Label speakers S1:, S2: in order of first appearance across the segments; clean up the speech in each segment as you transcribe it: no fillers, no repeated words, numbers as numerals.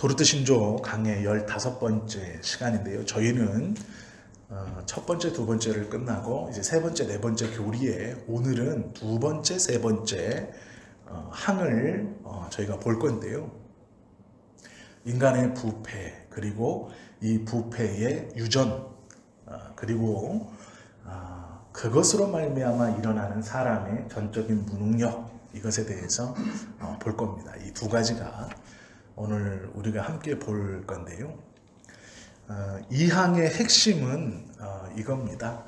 S1: 도르트신조 강의 15번째 시간인데요. 저희는 첫 번째, 두 번째를 끝나고 이제 세 번째, 네 번째 교리에 오늘은 두 번째, 세 번째 항을 저희가 볼 건데요. 인간의 부패, 그리고 이 부패의 유전, 그리고 그것으로 말미암아 일어나는 사람의 전적인 무능력, 이것에 대해서 볼 겁니다. 이 두 가지가 오늘 우리가 함께 볼 건데요. 이 항의 핵심은 이겁니다.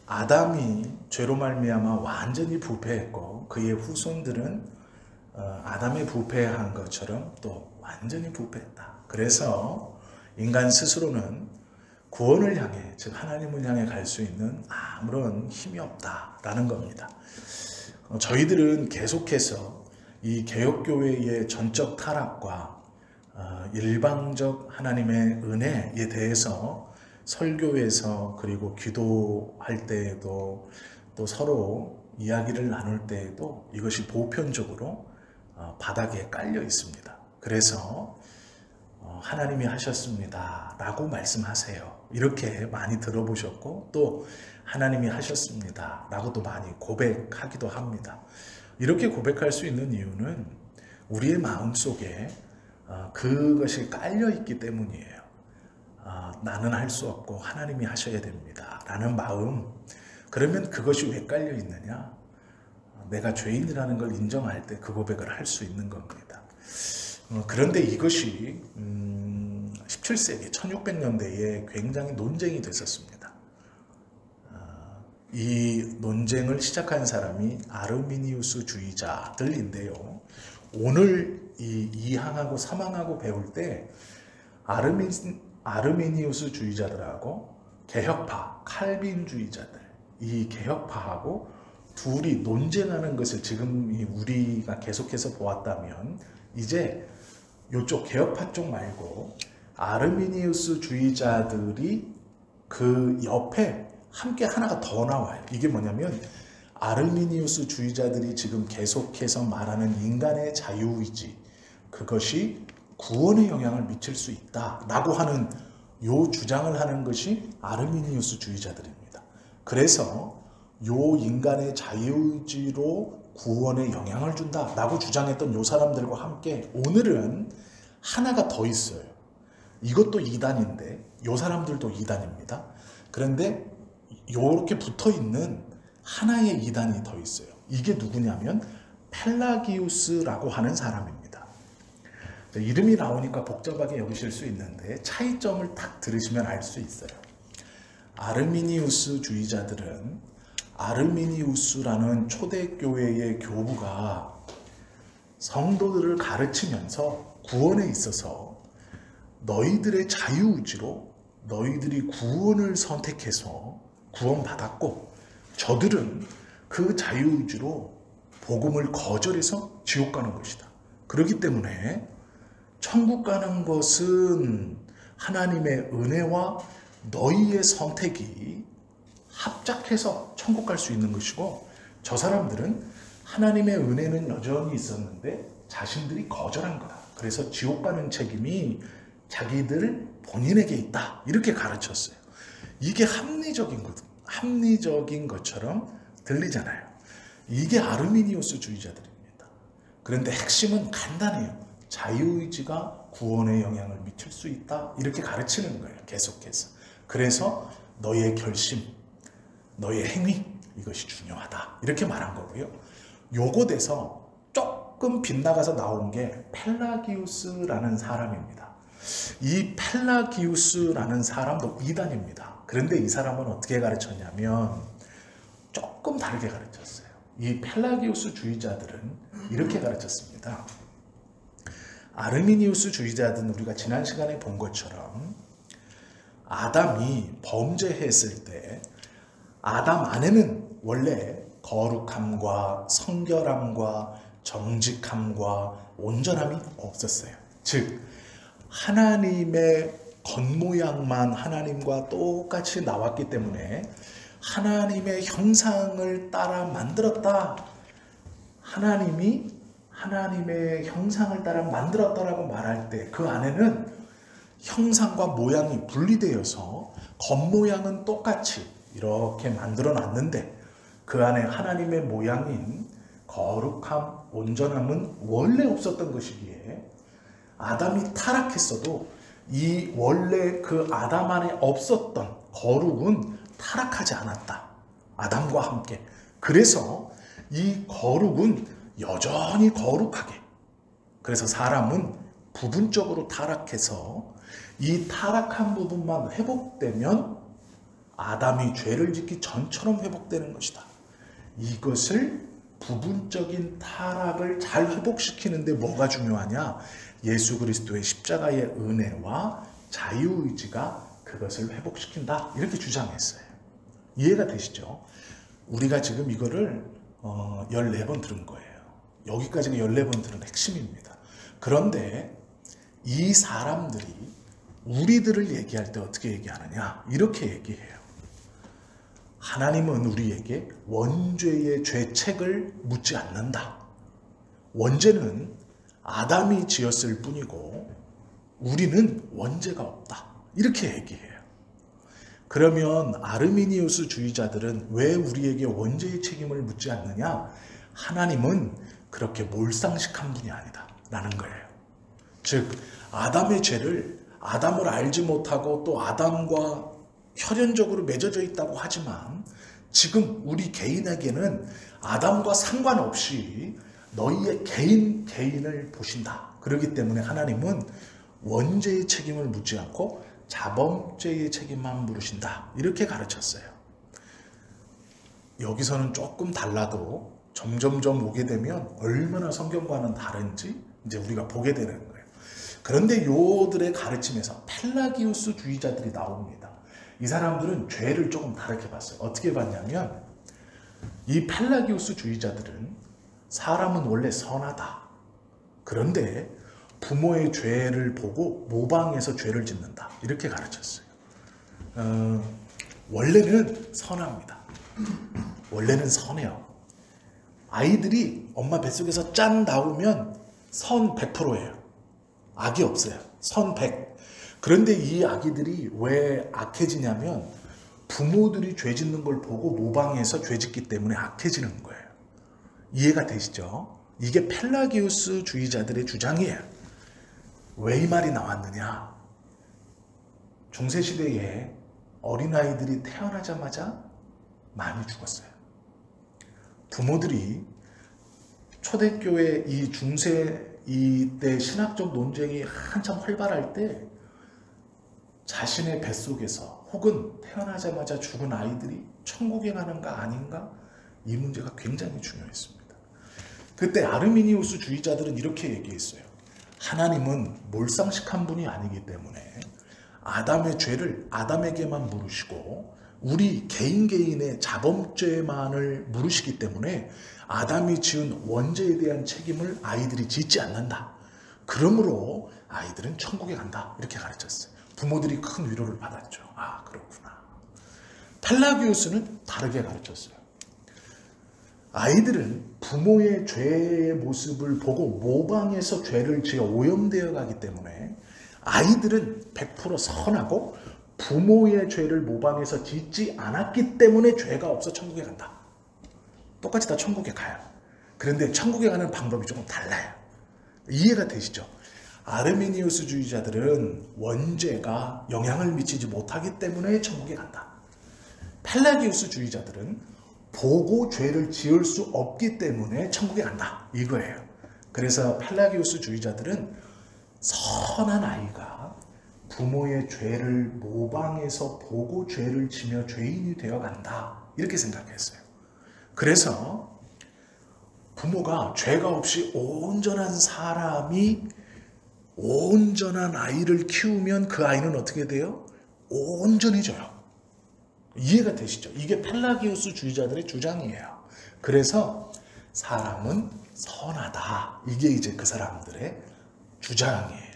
S1: 아담이 죄로 말미암아 완전히 부패했고 그의 후손들은 아담의 부패한 것처럼 또 완전히 부패했다. 그래서 인간 스스로는 구원을 향해, 즉 하나님을 향해 갈 수 있는 아무런 힘이 없다라는 겁니다. 저희들은 계속해서 이 개혁교회의 전적 타락과 일방적 하나님의 은혜에 대해서 설교에서 그리고 기도할 때에도 또 서로 이야기를 나눌 때에도 이것이 보편적으로 바닥에 깔려 있습니다. 그래서 하나님이 하셨습니다 라고 말씀하세요. 이렇게 많이 들어보셨고 또 하나님이 하셨습니다 라고도 많이 고백하기도 합니다. 이렇게 고백할 수 있는 이유는 우리의 마음속에 그것이 깔려있기 때문이에요. 나는 할 수 없고 하나님이 하셔야 됩니다 라는 마음. 그러면 그것이 왜 깔려있느냐? 내가 죄인이라는 걸 인정할 때 그 고백을 할 수 있는 겁니다. 그런데 이것이 17세기 1600년대에 굉장히 논쟁이 됐었습니다. 이 논쟁을 시작한 사람이 아르미니우스 주의자들인데요. 오늘 이 항하고 3항하고 배울 때 아르미니우스 주의자들하고 개혁파, 칼빈주의자들, 이 개혁파하고 둘이 논쟁하는 것을 지금 우리가 계속해서 보았다면 이제 이쪽 개혁파 쪽 말고 아르미니우스 주의자들이 그 옆에 함께 하나가 더 나와요. 이게 뭐냐면 아르미니우스 주의자들이 지금 계속해서 말하는 인간의 자유의지, 그것이 구원에 영향을 미칠 수 있다라고 하는 요 주장을 하는 것이 아르미니우스 주의자들입니다. 그래서 요 인간의 자유의지로 구원에 영향을 준다라고 주장했던 요 사람들과 함께 오늘은 하나가 더 있어요. 이것도 이단인데 요 사람들도 이단입니다. 그런데 이렇게 붙어있는 하나의 이단이 더 있어요. 이게 누구냐면 펠라기우스라고 하는 사람입니다. 이름이 나오니까 복잡하게 여기실 수 있는데 차이점을 딱 들으시면 알 수 있어요. 아르미니우스 주의자들은 아르미니우스라는 초대교회의 교부가 성도들을 가르치면서 구원에 있어서 너희들의 자유의지로 너희들이 구원을 선택해서 구원받았고 저들은 그 자유의지로 복음을 거절해서 지옥 가는 것이다. 그렇기 때문에 천국 가는 것은 하나님의 은혜와 너희의 선택이 합작해서 천국 갈 수 있는 것이고 저 사람들은 하나님의 은혜는 여전히 있었는데 자신들이 거절한 거다. 그래서 지옥 가는 책임이 자기들 본인에게 있다. 이렇게 가르쳤어요. 이게 합리적인 것처럼 들리잖아요. 이게 아르미니우스 주의자들입니다. 그런데 핵심은 간단해요. 자유의지가 구원에 영향을 미칠 수 있다. 이렇게 가르치는 거예요. 계속해서. 그래서 너의 결심, 너의 행위, 이것이 중요하다. 이렇게 말한 거고요. 요것에서 조금 빗나가서 나온 게 펠라기우스라는 사람입니다. 이 펠라기우스라는 사람도 이단입니다. 그런데 이 사람은 어떻게 가르쳤냐면 조금 다르게 가르쳤어요. 이 펠라기우스 주의자들은 이렇게 가르쳤습니다. 아르미니우스 주의자들은 우리가 지난 시간에 본 것처럼 아담이 범죄했을 때 아담 안에는 원래 거룩함과 성결함과 정직함과 온전함이 없었어요. 즉 하나님의 겉모양만 하나님과 똑같이 나왔기 때문에 하나님의 형상을 따라 만들었다. 하나님이 하나님의 형상을 따라 만들었다라고 말할 때 그 안에는 형상과 모양이 분리되어서 겉모양은 똑같이 이렇게 만들어 놨는데 그 안에 하나님의 모양인 거룩함, 온전함은 원래 없었던 것이기에 아담이 타락했어도 이 원래 그 아담 안에 없었던 거룩은 타락하지 않았다. 아담과 함께. 그래서 이 거룩은 여전히 거룩하게. 그래서 사람은 부분적으로 타락해서 이 타락한 부분만 회복되면 아담이 죄를 짓기 전처럼 회복되는 것이다. 이것을 부분적인 타락을 잘 회복시키는데 뭐가 중요하냐? 예수 그리스도의 십자가의 은혜와 자유의지가 그것을 회복시킨다. 이렇게 주장했어요. 이해가 되시죠? 우리가 지금 이거를 14번 들은 거예요. 여기까지가 14번 들은 핵심입니다. 그런데 이 사람들이 우리들을 얘기할 때 어떻게 얘기하느냐? 이렇게 얘기해요. 하나님은 우리에게 원죄의 죄책을 묻지 않는다. 원죄는 아담이 지었을 뿐이고 우리는 원죄가 없다. 이렇게 얘기해요. 그러면 아르미니우스 주의자들은 왜 우리에게 원죄의 책임을 묻지 않느냐? 하나님은 그렇게 몰상식한 분이 아니다 라는 거예요. 즉 아담의 죄를 아담을 알지 못하고 또 아담과 혈연적으로 맺어져 있다고 하지만 지금 우리 개인에게는 아담과 상관없이 너희의 개인을 보신다. 그렇기 때문에 하나님은 원죄의 책임을 묻지 않고 자범죄의 책임만 물으신다. 이렇게 가르쳤어요. 여기서는 조금 달라도 점점점 오게 되면 얼마나 성경과는 다른지 이제 우리가 보게 되는 거예요. 그런데 요들의 가르침에서 펠라기우스 주의자들이 나옵니다. 이 사람들은 죄를 조금 다르게 봤어요. 어떻게 봤냐면 이 펠라기우스 주의자들은 사람은 원래 선하다. 그런데 부모의 죄를 보고 모방해서 죄를 짓는다. 이렇게 가르쳤어요. 원래는 선합니다. 원래는 선해요. 아이들이 엄마 뱃속에서 짠 나오면 선 100%예요. 악이 없어요. 선 100. 그런데 이 아기들이 왜 악해지냐면 부모들이 죄 짓는 걸 보고 모방해서 죄 짓기 때문에 악해지는 거예요. 이해가 되시죠? 이게 펠라기우스 주의자들의 주장이에요. 왜 이 말이 나왔느냐? 중세시대에 어린아이들이 태어나자마자 많이 죽었어요. 부모들이 초대교회 이 중세 이때 신학적 논쟁이 한참 활발할 때 자신의 뱃속에서 혹은 태어나자마자 죽은 아이들이 천국에 가는가 아닌가 이 문제가 굉장히 중요했습니다. 그때 아르미니우스 주의자들은 이렇게 얘기했어요. 하나님은 몰상식한 분이 아니기 때문에 아담의 죄를 아담에게만 물으시고 우리 개인의 자범죄만을 물으시기 때문에 아담이 지은 원죄에 대한 책임을 아이들이 짓지 않는다. 그러므로 아이들은 천국에 간다. 이렇게 가르쳤어요. 부모들이 큰 위로를 받았죠. 아, 그렇구나. 펠라기우스는 다르게 가르쳤어요. 아이들은 부모의 죄의 모습을 보고 모방해서 죄를 지어 오염되어 가기 때문에 아이들은 100% 선하고 부모의 죄를 모방해서 짓지 않았기 때문에 죄가 없어 천국에 간다. 똑같이 다 천국에 가요. 그런데 천국에 가는 방법이 조금 달라요. 이해가 되시죠? 아르미니우스 주의자들은 원죄가 영향을 미치지 못하기 때문에 천국에 간다. 펠라기우스 주의자들은 보고 죄를 지을 수 없기 때문에 천국에 간다. 이거예요. 그래서 펠라기우스 주의자들은 선한 아이가 부모의 죄를 모방해서 보고 죄를 지며 죄인이 되어 간다. 이렇게 생각했어요. 그래서 부모가 죄가 없이 온전한 사람이 온전한 아이를 키우면 그 아이는 어떻게 돼요? 온전해져요. 이해가 되시죠? 이게 펠라기우스 주의자들의 주장이에요. 그래서 사람은 선하다. 이게 이제 그 사람들의 주장이에요.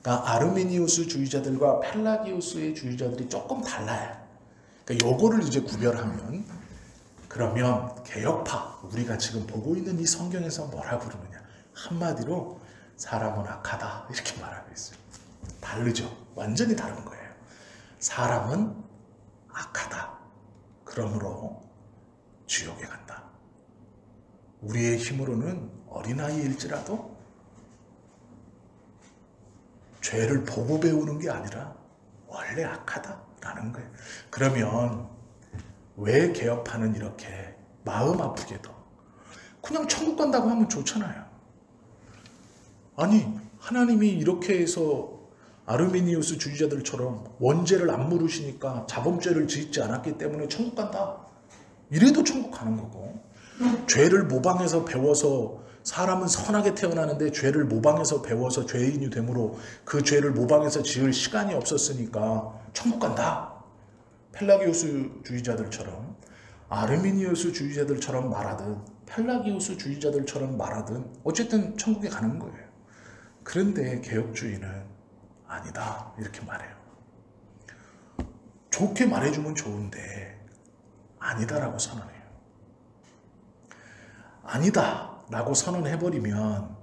S1: 그러니까 아르미니우스 주의자들과 펠라기우스의 주의자들이 조금 달라요. 그러니까 요거를 이제 구별하면 그러면 개혁파, 우리가 지금 보고 있는 이 성경에서 뭐라 부르느냐? 한마디로 사람은 악하다 이렇게 말하고 있어요. 다르죠. 완전히 다른 거예요. 사람은 악하다. 그러므로 지옥에 간다. 우리의 힘으로는 어린아이일지라도 죄를 보고 배우는 게 아니라 원래 악하다라는 거예요. 그러면 왜 개혁파는 이렇게 마음 아프게도 그냥 천국 간다고 하면 좋잖아요. 아니 하나님이 이렇게 해서 아르미니우스 주의자들처럼 원죄를 안 물으시니까 자범죄를 짓지 않았기 때문에 천국 간다. 이래도 천국 가는 거고, 죄를 모방해서 배워서 사람은 선하게 태어나는데 죄를 모방해서 배워서 죄인이 되므로 그 죄를 모방해서 지을 시간이 없었으니까 천국 간다. 펠라기우스 주의자들처럼 아르미니우스 주의자들처럼 말하든 펠라기우스 주의자들처럼 말하든 어쨌든 천국에 가는 거예요. 그런데 개혁주의는 아니다 이렇게 말해요. 좋게 말해주면 좋은데 아니다라고 선언해요. 아니다라고 선언해버리면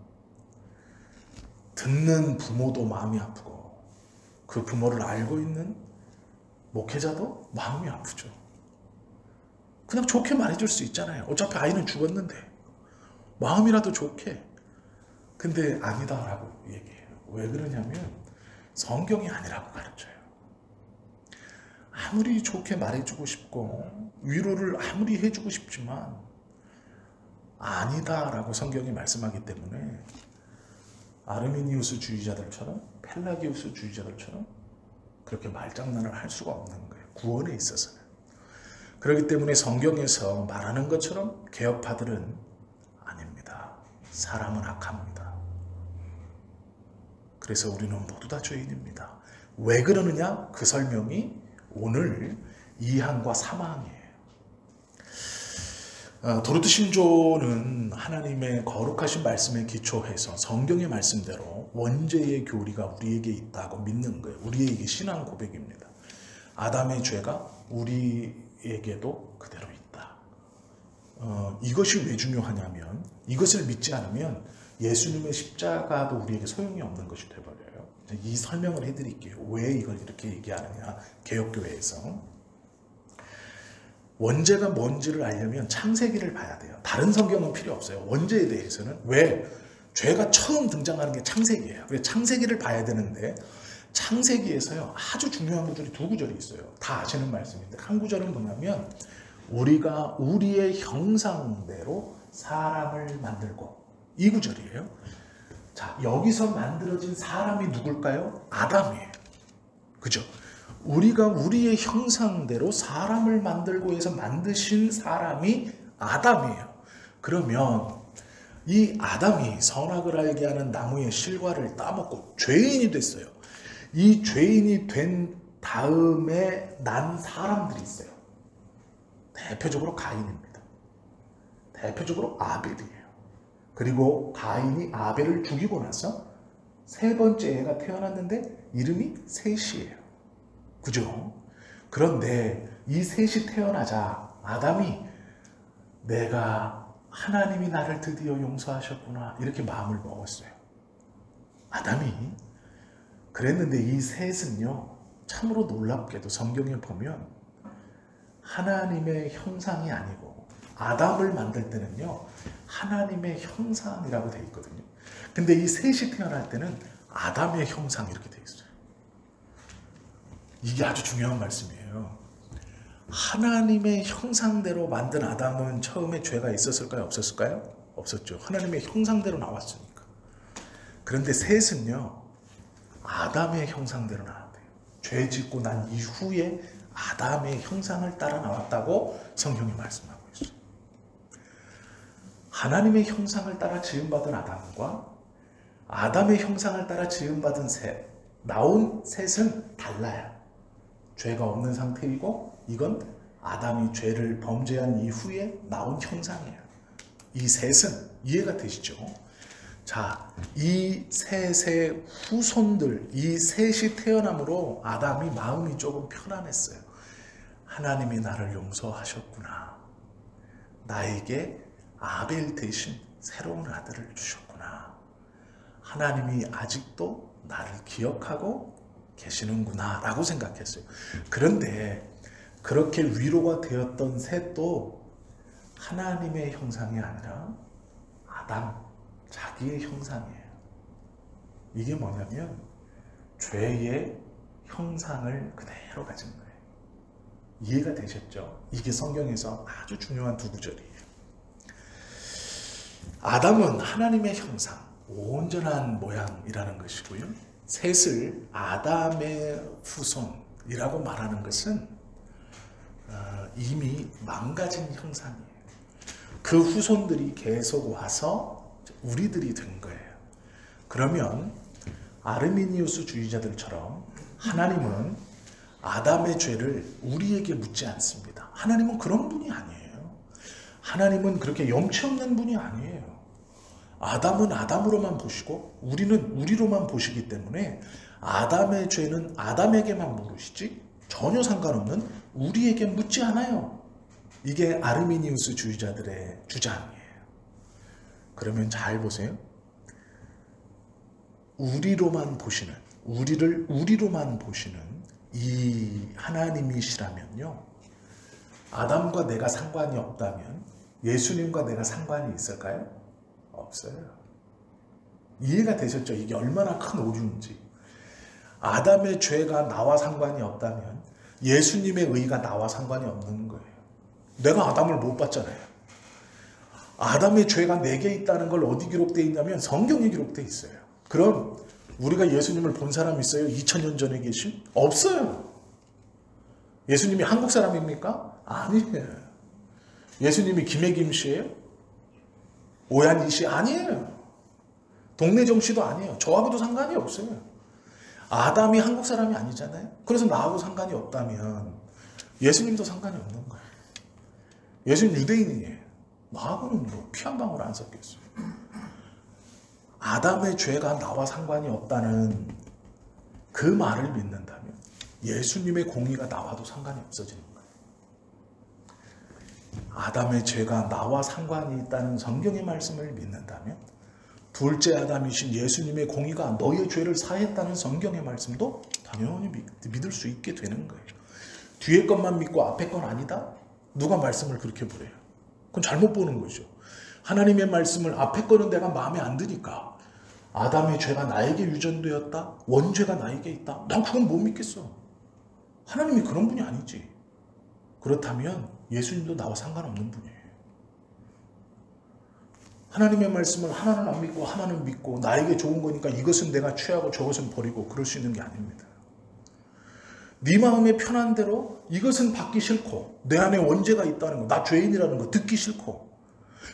S1: 듣는 부모도 마음이 아프고 그 부모를 알고 있는 목회자도 마음이 아프죠. 그냥 좋게 말해줄 수 있잖아요. 어차피 아이는 죽었는데 마음이라도 좋게. 근데 아니다라고 얘기해요. 왜 그러냐면 성경이 아니라고 가르쳐요. 아무리 좋게 말해주고 싶고 위로를 아무리 해주고 싶지만 아니다라고 성경이 말씀하기 때문에 아르미니우스 주의자들처럼 펠라기우스 주의자들처럼 그렇게 말장난을 할 수가 없는 거예요. 구원에 있어서는. 그렇기 때문에 성경에서 말하는 것처럼 개혁파들은 아닙니다. 사람은 악합니다. 그래서 우리는 모두 다 죄인입니다. 왜 그러느냐? 그 설명이 오늘 2항과 3항이에요. 도르트 신조는 하나님의 거룩하신 말씀에 기초해서 성경의 말씀대로 원죄의 교리가 우리에게 있다고 믿는 거예요. 우리에게 신앙 고백입니다. 아담의 죄가 우리에게도 그대로 있다. 이것이 왜 중요하냐면 이것을 믿지 않으면 예수님의 십자가도 우리에게 소용이 없는 것이 되어버려요. 이 설명을 해드릴게요. 왜 이걸 이렇게 얘기하느냐. 개혁교회에서 원죄가 뭔지를 알려면 창세기를 봐야 돼요. 다른 성경은 필요 없어요. 원죄에 대해서는. 왜? 죄가 처음 등장하는 게 창세기예요. 그래서 창세기를 봐야 되는데 창세기에서요 아주 중요한 구절이 두 구절이 있어요. 다 아시는 말씀인데 한 구절은 뭐냐면 우리가 우리의 형상대로 사람을 만들고, 이 구절이에요. 자, 여기서 만들어진 사람이 누굴까요? 아담이에요. 그죠? 우리가 우리의 형상대로 사람을 만들고 해서 만드신 사람이 아담이에요. 그러면 이 아담이 선악을 알게 하는 나무의 실과를 따먹고 죄인이 됐어요. 이 죄인이 된 다음에 난 사람들이 있어요. 대표적으로 가인입니다. 대표적으로 아벨이에요. 그리고 가인이 아벨을 죽이고 나서 세 번째 애가 태어났는데 이름이 셋이에요. 그죠? 그런데 이 셋이 태어나자 아담이 내가 하나님이 나를 드디어 용서하셨구나 이렇게 마음을 먹었어요. 아담이 그랬는데 이 셋은요 참으로 놀랍게도 성경에 보면 하나님의 형상이 아니고 아담을 만들 때는요 하나님의 형상이라고 되어 있거든요. 근데 이 셋이 태어날 때는 아담의 형상 이렇게 되어 있어요. 이게 아주 중요한 말씀이에요. 하나님의 형상대로 만든 아담은 처음에 죄가 있었을까요? 없었을까요? 없었죠. 하나님의 형상대로 나왔으니까. 그런데 셋은요 아담의 형상대로 나왔대요. 죄 짓고 난 이후에 아담의 형상을 따라 나왔다고 성경이 말씀하고 있어요. 하나님의 형상을 따라 지음받은 아담과 아담의 형상을 따라 지음받은 셋, 나온 셋은 달라요. 죄가 없는 상태이고 이건 아담이 죄를 범죄한 이후에 나온 형상이에요. 이 셋은 이해가 되시죠? 자, 이 셋의 후손들, 이 셋이 태어남으로 아담이 마음이 조금 편안했어요. 하나님이 나를 용서하셨구나. 나에게 아벨 대신 새로운 아들을 주셨구나. 하는구나. 하나님이 아직도 나를 기억하고 계시는구나 라고 생각했어요. 그런데 그렇게 위로가 되었던 셋도 하나님의 형상이 아니라 아담, 자기의 형상이에요. 이게 뭐냐면 죄의 형상을 그대로 가진 거예요. 이해가 되셨죠? 이게 성경에서 아주 중요한 두 구절이에요. 아담은 하나님의 형상, 온전한 모양이라는 것이고요. 셋을 아담의 후손이라고 말하는 것은 이미 망가진 형상이에요. 그 후손들이 계속 와서 우리들이 된 거예요. 그러면 아르미니우스 주의자들처럼 하나님은 아담의 죄를 우리에게 묻지 않습니다. 하나님은 그런 분이 아니에요. 하나님은 그렇게 염치 없는 분이 아니에요. 아담은 아담으로만 보시고 우리는 우리로만 보시기 때문에 아담의 죄는 아담에게만 물으시지 전혀 상관없는 우리에게 묻지 않아요. 이게 아르미니우스 주의자들의 주장이에요. 그러면 잘 보세요. 우리로만 보시는, 우리를 우리로만 보시는 이 하나님이시라면요, 아담과 내가 상관이 없다면 예수님과 내가 상관이 있을까요? 없어요. 이해가 되셨죠? 이게 얼마나 큰 오류인지. 아담의 죄가 나와 상관이 없다면 예수님의 의가 나와 상관이 없는 거예요. 내가 아담을 못 봤잖아요. 아담의 죄가 내게 있다는 걸 어디 기록되어 있냐면 성경에 기록되어 있어요. 그럼 우리가 예수님을 본 사람 있어요? 2000년 전에 계신? 없어요. 예수님이 한국 사람입니까? 아니에요. 예수님이 김혜김 씨예요? 오한이 씨? 아니에요. 동네정 씨도 아니에요. 저하고도 상관이 없어요. 아담이 한국 사람이 아니잖아요. 그래서 나하고 상관이 없다면 예수님도 상관이 없는 거예요. 예수님 유대인이에요. 나하고는 뭐 피 한 방울 안 섞였어요. 아담의 죄가 나와 상관이 없다는 그 말을 믿는다면 예수님의 공의가 나와도 상관이 없어지는 거예요. 아담의 죄가 나와 상관이 있다는 성경의 말씀을 믿는다면 둘째 아담이신 예수님의 공의가 너의 죄를 사했다는 성경의 말씀도 당연히 믿을 수 있게 되는 거예요. 뒤에 것만 믿고 앞에 건 아니다? 누가 말씀을 그렇게 보래요? 그건 잘못 보는 거죠. 하나님의 말씀을 앞에 거는 내가 마음에 안 드니까 아담의 죄가 나에게 유전되었다? 원죄가 나에게 있다? 난 그건 못 믿겠어. 하나님이 그런 분이 아니지. 그렇다면 예수님도 나와 상관없는 분이에요. 하나님의 말씀을 하나는 안 믿고 하나는 믿고 나에게 좋은 거니까 이것은 내가 취하고 저것은 버리고 그럴 수 있는 게 아닙니다. 네 마음에 편한 대로 이것은 받기 싫고 내 안에 원죄가 있다는 거, 나 죄인이라는 거 듣기 싫고,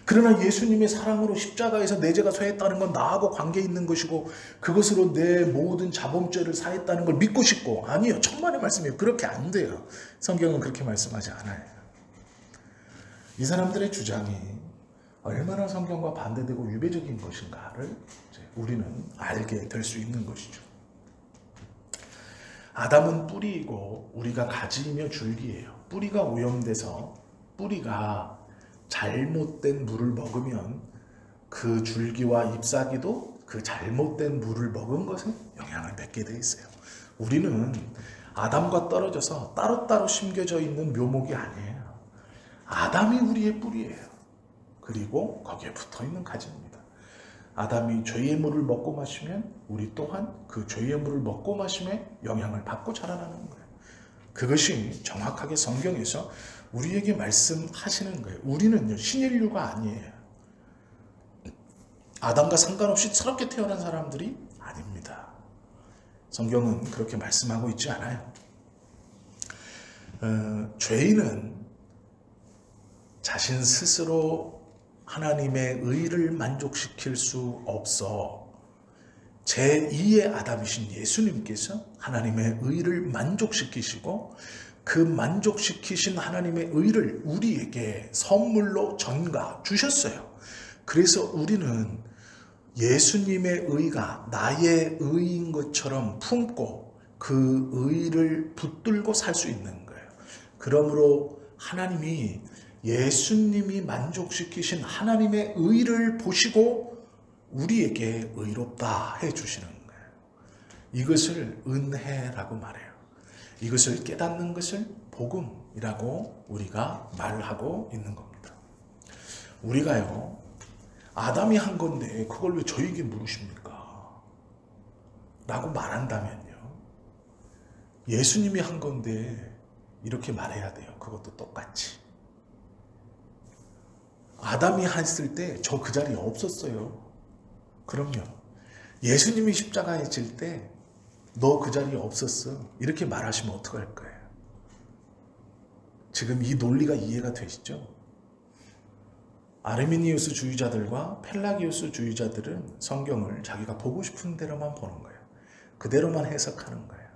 S1: 그러나 예수님의 사랑으로 십자가에서 내 죄가 사했다는 건 나하고 관계 있는 것이고 그것으로 내 모든 자범죄를 사했다는 걸 믿고 싶고, 아니요, 천만의 말씀이에요. 그렇게 안 돼요. 성경은 그렇게 말씀하지 않아요. 이 사람들의 주장이 얼마나 성경과 반대되고 유배적인 것인가를 우리는 알게 될 수 있는 것이죠. 아담은 뿌리이고 우리가 가지이며 줄기예요. 뿌리가 오염돼서 뿌리가 잘못된 물을 먹으면 그 줄기와 잎사귀도 그 잘못된 물을 먹은 것에 영향을 맺게 돼 있어요. 우리는 아담과 떨어져서 따로따로 심겨져 있는 묘목이 아니에요. 아담이 우리의 뿌리예요. 그리고 거기에 붙어있는 가지입니다. 아담이 죄의 물을 먹고 마시면 우리 또한 그 죄의 물을 먹고 마심에 영향을 받고 자라나는 거예요. 그것이 정확하게 성경에서 우리에게 말씀하시는 거예요. 우리는요, 신인류가 아니에요. 아담과 상관없이 새롭게 태어난 사람들이 아닙니다. 성경은 그렇게 말씀하고 있지 않아요. 죄인은 자신 스스로 하나님의 의를 만족시킬 수 없어 제2의 아담이신 예수님께서 하나님의 의를 만족시키시고 그 만족시키신 하나님의 의를 우리에게 선물로 전가 주셨어요. 그래서 우리는 예수님의 의가 나의 의인 것처럼 품고 그 의를 붙들고 살 수 있는 거예요. 그러므로 하나님이 예수님이 만족시키신 하나님의 의를 보시고 우리에게 의롭다 해주시는 거예요. 이것을 은혜라고 말해요. 이것을 깨닫는 것을 복음이라고 우리가 말하고 있는 겁니다. 우리가요, 아담이 한 건데 그걸 왜 저에게 물으십니까? 라고 말한다면요, 예수님이 한 건데 이렇게 말해야 돼요. 그것도 똑같이. 아담이 했을 때 저 그 자리에 없었어요. 그럼요. 예수님이 십자가에 질 때 너 그 자리에 없었어. 이렇게 말하시면 어떡할 거예요? 지금 이 논리가 이해가 되시죠? 아르미니우스 주의자들과 펠라기우스 주의자들은 성경을 자기가 보고 싶은 대로만 보는 거예요. 그대로만 해석하는 거예요.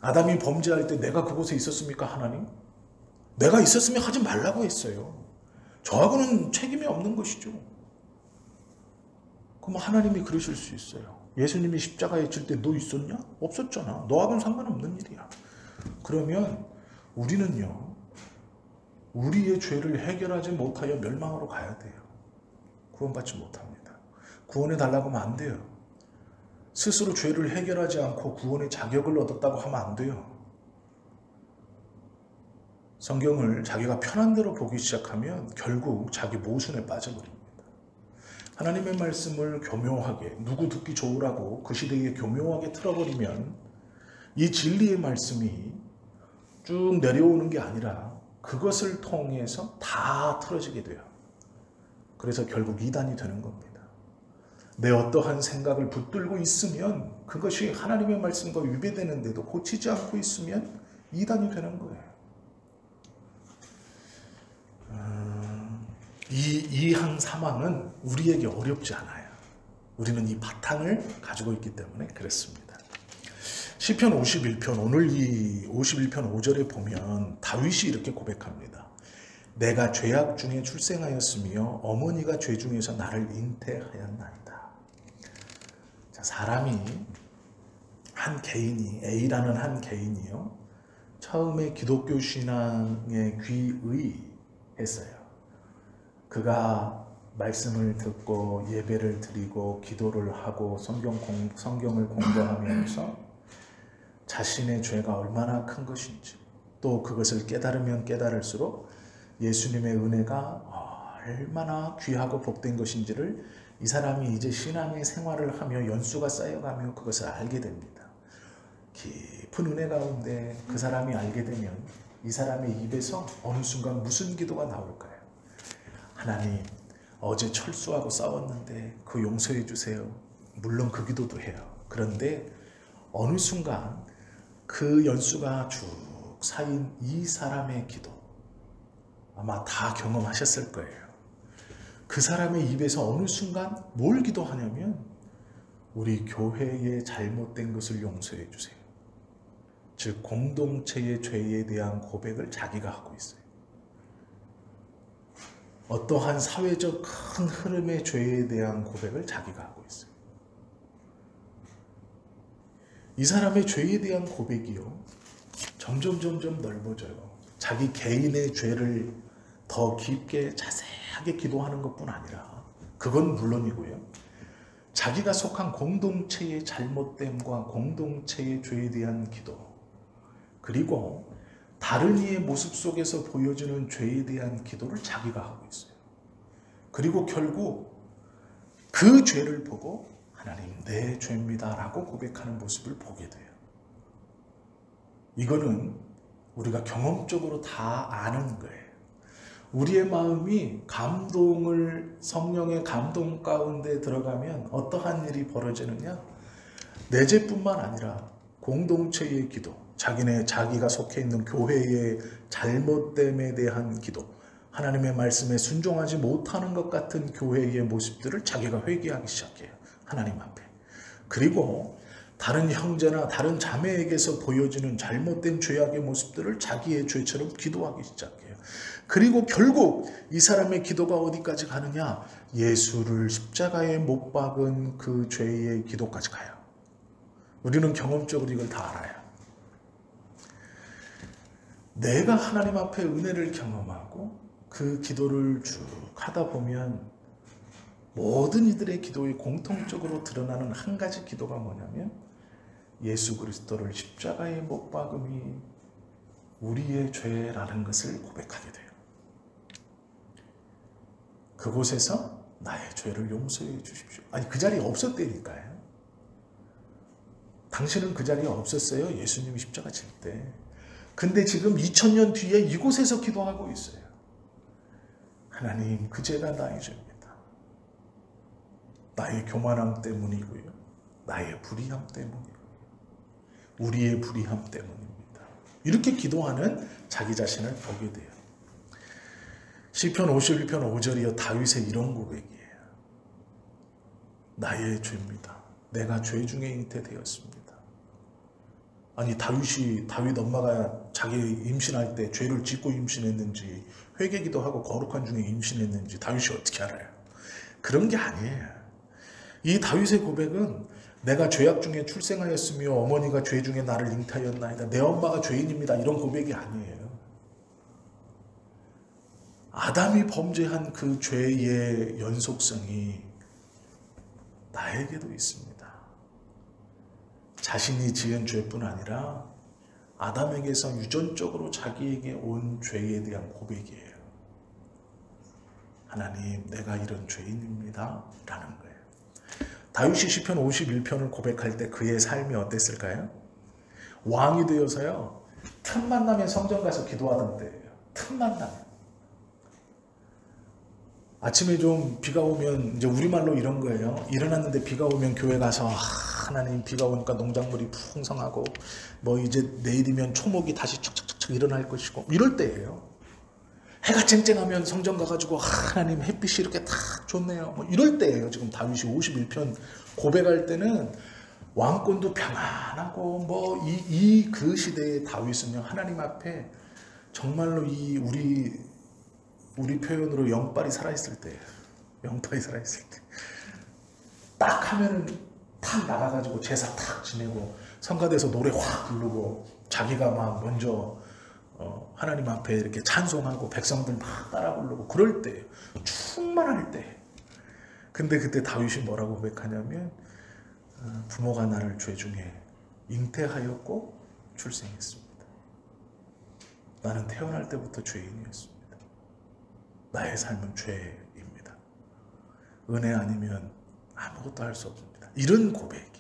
S1: 아담이 범죄할 때 내가 그곳에 있었습니까, 하나님? 내가 있었으면 하지 말라고 했어요. 저하고는 책임이 없는 것이죠. 그럼 하나님이 그러실 수 있어요. 예수님이 십자가에 질 때 너 있었냐? 없었잖아. 너하고는 상관없는 일이야. 그러면 우리는요, 우리의 죄를 해결하지 못하여 멸망으로 가야 돼요. 구원받지 못합니다. 구원해 달라고 하면 안 돼요. 스스로 죄를 해결하지 않고 구원의 자격을 얻었다고 하면 안 돼요. 성경을 자기가 편한 대로 보기 시작하면 결국 자기 모순에 빠져버립니다. 하나님의 말씀을 교묘하게, 누구 듣기 좋으라고 그 시대에 교묘하게 틀어버리면 이 진리의 말씀이 쭉 내려오는 게 아니라 그것을 통해서 다 틀어지게 돼요. 그래서 결국 이단이 되는 겁니다. 내 어떠한 생각을 붙들고 있으면 그것이 하나님의 말씀과 위배되는데도 고치지 않고 있으면 이단이 되는 거예요. 이 한 사망은 우리에게 어렵지 않아요. 우리는 이 바탕을 가지고 있기 때문에 그렇습니다. 시편 51편, 오늘 이 51편 5절에 보면 다윗이 이렇게 고백합니다. 내가 죄악 중에 출생하였으며 어머니가 죄 중에서 나를 잉태하였나이다. 자, 사람이, 한 개인이, A라는 한 개인이요, 처음에 기독교 신앙에 귀의했어요. 그가 말씀을 듣고 예배를 드리고 기도를 하고 성경을 공부하면서 자신의 죄가 얼마나 큰 것인지, 또 그것을 깨달으면 깨달을수록 예수님의 은혜가 얼마나 귀하고 복된 것인지를 이 사람이 이제 신앙의 생활을 하며 연수가 쌓여가며 그것을 알게 됩니다. 깊은 은혜 가운데 그 사람이 알게 되면 이 사람의 입에서 어느 순간 무슨 기도가 나올까요? 하나님, 어제 철수하고 싸웠는데 그 용서해 주세요. 물론 그 기도도 해요. 그런데 어느 순간 그 연수가 쭉 쌓인 이 사람의 기도, 아마 다 경험하셨을 거예요. 그 사람의 입에서 어느 순간 뭘 기도하냐면 우리 교회의 잘못된 것을 용서해 주세요. 즉 공동체의 죄에 대한 고백을 자기가 하고 있어요. 어떠한 사회적 큰 흐름의 죄에 대한 고백을 자기가 하고 있어요. 이 사람의 죄에 대한 고백이요, 점점 넓어져요. 자기 개인의 죄를 더 깊게 자세하게 기도하는 것뿐 아니라, 그건 물론이고요, 자기가 속한 공동체의 잘못됨과 공동체의 죄에 대한 기도, 그리고 다른 이의 모습 속에서 보여주는 죄에 대한 기도를 자기가 하고 있어요. 그리고 결국 그 죄를 보고 하나님, 내 죄입니다 라고 고백하는 모습을 보게 돼요. 이거는 우리가 경험적으로 다 아는 거예요. 우리의 마음이 성령의 감동 가운데 들어가면 어떠한 일이 벌어지느냐? 내 죄뿐만 아니라 공동체의 기도, 자기가 속해 있는 교회의 잘못됨에 대한 기도, 하나님의 말씀에 순종하지 못하는 것 같은 교회의 모습들을 자기가 회개하기 시작해요. 하나님 앞에. 그리고 다른 형제나 다른 자매에게서 보여지는 잘못된 죄악의 모습들을 자기의 죄처럼 기도하기 시작해요. 그리고 결국 이 사람의 기도가 어디까지 가느냐? 예수를 십자가에 못 박은 그 죄의 기도까지 가요. 우리는 경험적으로 이걸 다 알아요. 내가 하나님 앞에 은혜를 경험하고 그 기도를 쭉 하다 보면 모든 이들의 기도에 공통적으로 드러나는 한 가지 기도가 뭐냐면 예수 그리스도를 십자가에 못 박음이 우리의 죄라는 것을 고백하게 돼요. 그곳에서 나의 죄를 용서해 주십시오. 아니 그 자리에 없었다니까요. 당신은 그 자리에 없었어요. 예수님이 십자가 질 때. 근데 지금 2000년 뒤에 이곳에서 기도하고 있어요. 하나님 그 죄가 나의 죄입니다. 나의 교만함 때문이고요. 나의 불의함 때문이고요. 우리의 불의함 때문입니다. 이렇게 기도하는 자기 자신을 보게 돼요. 시편 51편 5절이요. 다윗의 이런 고백이에요. 나의 죄입니다. 내가 죄 중에 잉태되었습니다. 아니 다윗 엄마가 자기 임신할 때 죄를 짓고 임신했는지 회개기도 하고 거룩한 중에 임신했는지 다윗이 어떻게 알아요? 그런 게 아니에요. 이 다윗의 고백은 내가 죄악 중에 출생하였으며 어머니가 죄 중에 나를 잉태하였나이다. 내 엄마가 죄인입니다. 이런 고백이 아니에요. 아담이 범죄한 그 죄의 연속성이 나에게도 있습니다. 자신이 지은 죄뿐 아니라 아담에게서 유전적으로 자기에게 온 죄에 대한 고백이에요. 하나님, 내가 이런 죄인입니다. 라는 거예요. 다윗이 시편 51편을 고백할 때 그의 삶이 어땠을까요? 왕이 되어서요. 틈만 나면 성전 가서 기도하던 때예요. 틈만 나면. 아침에 좀 비가 오면 이제 우리말로 이런 거예요. 일어났는데 비가 오면 교회 가서 하나님 비가 오니까 농작물이 풍성하고 뭐 이제 내일이면 초목이 다시 척척척척 일어날 것이고 이럴 때예요. 해가 쨍쨍하면 성전 가가지고 하나님 햇빛이 이렇게 딱 좋네요. 뭐 이럴 때예요. 지금 다윗이 51편 고백할 때는 왕권도 평안하고 뭐 그 시대의 다윗은요 하나님 앞에 정말로 이 우리 표현으로 영빨이 살아있을 때예요. 영빨이 살아있을 때. 딱 하면은 탁 나가가지고 제사 탁 지내고 성가대에서 노래 확 부르고 자기가 막 먼저 하나님 앞에 이렇게 찬송하고 백성들 막 따라 부르고 그럴 때예요. 충만할 때. 근데 그때 다윗이 뭐라고 고백하냐면 부모가 나를 죄 중에 잉태하였고 출생했습니다. 나는 태어날 때부터 죄인이었습니다. 나의 삶은 죄입니다. 은혜 아니면 아무것도 할 수 없습니다. 이런 고백이에요.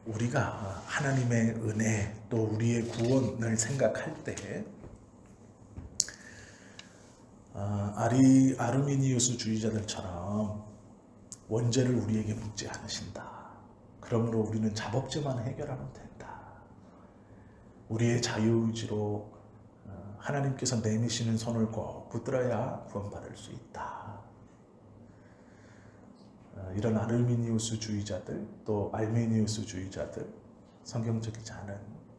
S1: 우리가 하나님의 은혜 또 우리의 구원을 생각할 때 아르미니우스 주의자들처럼 원죄를 우리에게 묻지 않으신다. 그러므로 우리는 자법죄만 해결하면 된다. 우리의 자유의지로 하나님께서 내미시는 손을 꼭 붙들어야 구원받을 수 있다. 이런 아르미니우스 주의자들 또 알메니우스 주의자들 성경적이지 않은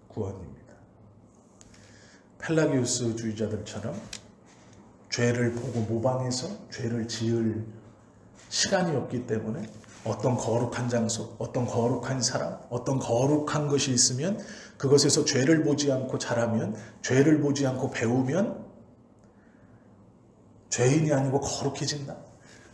S1: 구원입니다. 펠라기우스 주의자들처럼 죄를 보고 모방해서 죄를 지을 시간이 없기 때문에 어떤 거룩한 장소, 어떤 거룩한 사람, 어떤 거룩한 것이 있으면 그것에서 죄를 보지 않고 자라면, 죄를 보지 않고 배우면 죄인이 아니고 거룩해진다.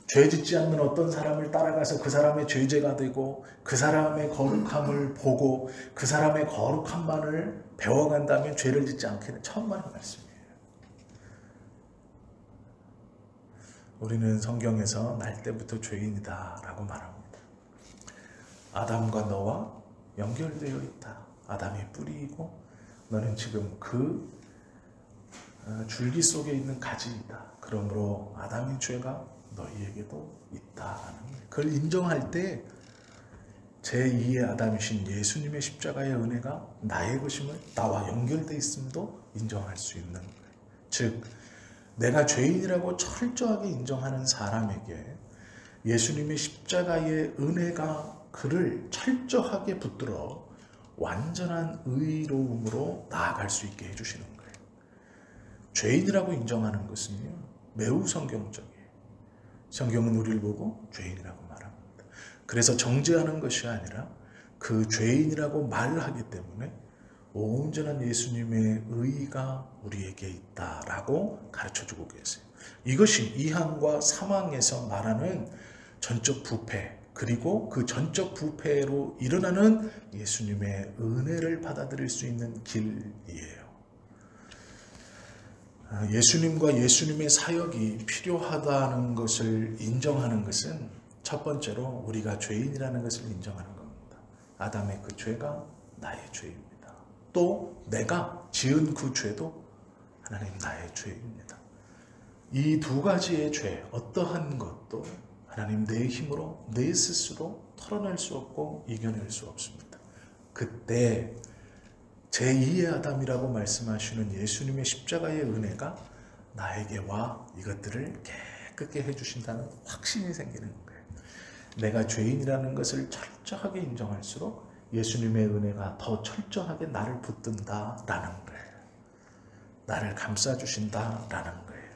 S1: 죄 짓지 않는 어떤 사람을 따라가서 그 사람의 죄죄가 되고 그 사람의 거룩함을 보고 그 사람의 거룩함만을 배워간다면 죄를 짓지 않게 되는 처음 하는 말씀이에요. 우리는 성경에서 날 때부터 죄인이다 라고 말합니다. 아담과 너와 연결되어 있다. 아담이 뿌리이고 너는 지금 그 줄기 속에 있는 가지이다. 그러므로 아담의 죄가 너희에게도 있다. 그걸 인정할 때 제2의 아담이신 예수님의 십자가의 은혜가 나의 것임을 나와 연결되어 있음도 인정할 수 있는 거예요. 즉 내가 죄인이라고 철저하게 인정하는 사람에게 예수님의 십자가의 은혜가 그를 철저하게 붙들어 완전한 의로움으로 나아갈 수 있게 해주시는 거예요. 죄인이라고 인정하는 것은요 매우 성경적이에요. 성경은 우리를 보고 죄인이라고 말합니다. 그래서 정죄하는 것이 아니라 그 죄인이라고 말하기 때문에 온전한 예수님의 의가 우리에게 있다라고 가르쳐주고 계세요. 이것이 2항과 3항에서 말하는 전적 부패, 그리고 그 전적 부패로 일어나는 예수님의 은혜를 받아들일 수 있는 길이에요. 예수님과 예수님의 사역이 필요하다는 것을 인정하는 것은 첫 번째로 우리가 죄인이라는 것을 인정하는 겁니다. 아담의 그 죄가 나의 죄입니다. 또 내가 지은 그 죄도 하나님 나의 죄입니다. 이 두 가지의 죄, 어떠한 것도 하나님 내 힘으로 내 스스로 털어낼 수 없고 이겨낼 수 없습니다. 그때 제2의 아담이라고 말씀하시는 예수님의 십자가의 은혜가 나에게 와 이것들을 깨끗게 해주신다는 확신이 생기는 거예요. 내가 죄인이라는 것을 철저하게 인정할수록 예수님의 은혜가 더 철저하게 나를 붙든다라는 거예요. 나를 감싸주신다라는 거예요.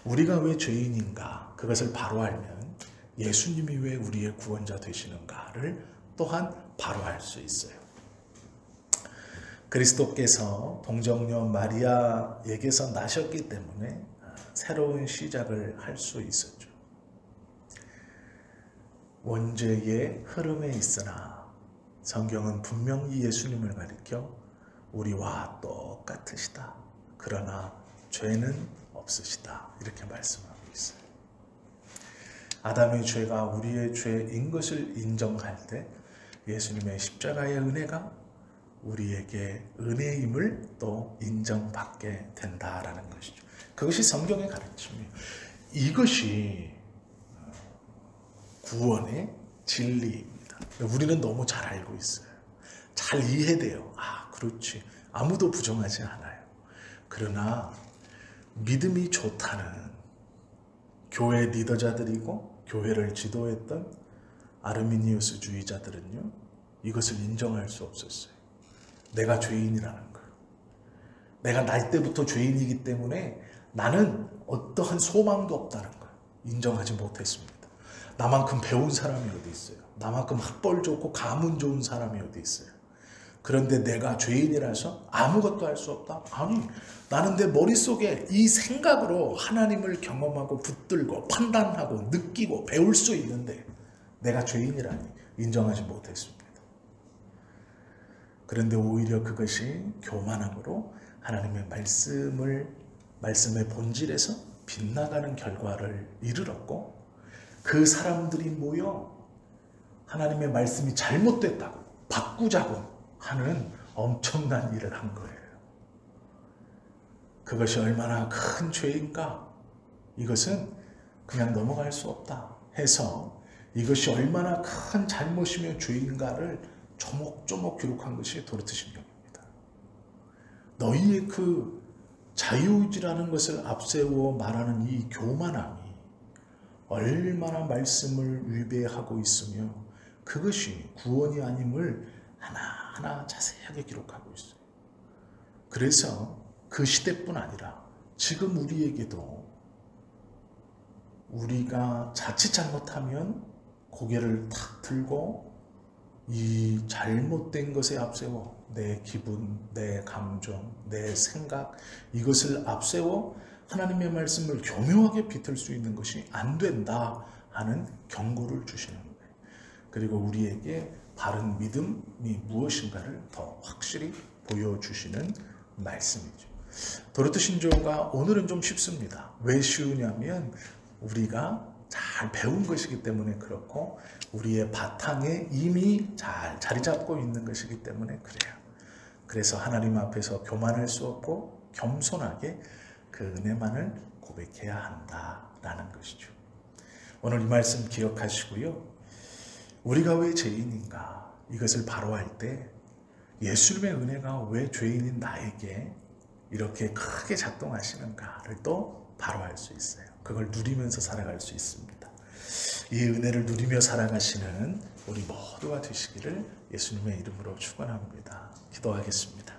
S1: 우리가 왜 죄인인가 그것을 바로 알면 예수님이 왜 우리의 구원자 되시는가를 또한 바로 알 수 있어요. 그리스도께서 동정녀 마리아에게서 나셨기 때문에 새로운 시작을 할 수 있었죠. 원죄의 흐름에 있으나 성경은 분명히 예수님을 가리켜 우리와 똑같으시다. 그러나 죄는 없으시다. 이렇게 말씀하고 있어요. 아담의 죄가 우리의 죄인 것을 인정할 때 예수님의 십자가의 은혜가 우리에게 은혜임을 또 인정받게 된다라는 것이죠. 그것이 성경의 가르침이에요. 이것이 구원의 진리입니다. 우리는 너무 잘 알고 있어요. 잘 이해돼요. 아, 그렇지. 아무도 부정하지 않아요. 그러나 믿음이 좋다는 교회 리더자들이고 교회를 지도했던 아르미니우스 주의자들은요, 이것을 인정할 수 없었어요. 내가 죄인이라는 거예요. 내가 날 때부터 죄인이기 때문에 나는 어떠한 소망도 없다는 거예요. 인정하지 못했습니다. 나만큼 배운 사람이 어디 있어요? 나만큼 학벌 좋고 가문 좋은 사람이 어디 있어요? 그런데 내가 죄인이라서 아무것도 할 수 없다? 아니, 나는 내 머릿속에 이 생각으로 하나님을 경험하고 붙들고 판단하고 느끼고 배울 수 있는데 내가 죄인이라니 인정하지 못했습니다. 그런데 오히려 그것이 교만함으로 하나님의 말씀의 본질에서 빗나가는 결과를 이르렀고, 그 사람들이 모여 하나님의 말씀이 잘못됐다고 바꾸자고 하는 엄청난 일을 한 거예요. 그것이 얼마나 큰 죄인가, 이것은 그냥 넘어갈 수 없다 해서 이것이 얼마나 큰 잘못이며 죄인가를 조목조목 기록한 것이 도르트 신경입니다. 너희의 그 자유의지라는 것을 앞세워 말하는 이 교만함이 얼마나 말씀을 위배하고 있으며 그것이 구원이 아님을 하나하나 자세하게 기록하고 있어요. 그래서 그 시대뿐 아니라 지금 우리에게도 우리가 자칫 잘못하면 고개를 탁 들고 이 잘못된 것에 앞세워 내 기분, 내 감정, 내 생각, 이것을 앞세워 하나님의 말씀을 교묘하게 비틀 수 있는 것이 안 된다 하는 경고를 주시는 거예요. 그리고 우리에게 바른 믿음이 무엇인가를 더 확실히 보여주시는 말씀이죠. 도르트 신조가 오늘은 좀 쉽습니다. 왜 쉬우냐면 우리가 잘 배운 것이기 때문에 그렇고 우리의 바탕에 이미 잘 자리 잡고 있는 것이기 때문에 그래요. 그래서 하나님 앞에서 교만할 수 없고 겸손하게 그 은혜만을 고백해야 한다라는 것이죠. 오늘 이 말씀 기억하시고요. 우리가 왜 죄인인가 이것을 바로 할 때 예수님의 은혜가 왜 죄인인 나에게 이렇게 크게 작동하시는가를 또 바로 알 수 있어요. 그걸 누리면서 살아갈 수 있습니다. 이 은혜를 누리며 살아가시는 우리 모두가 되시기를 예수님의 이름으로 축원합니다. 기도하겠습니다.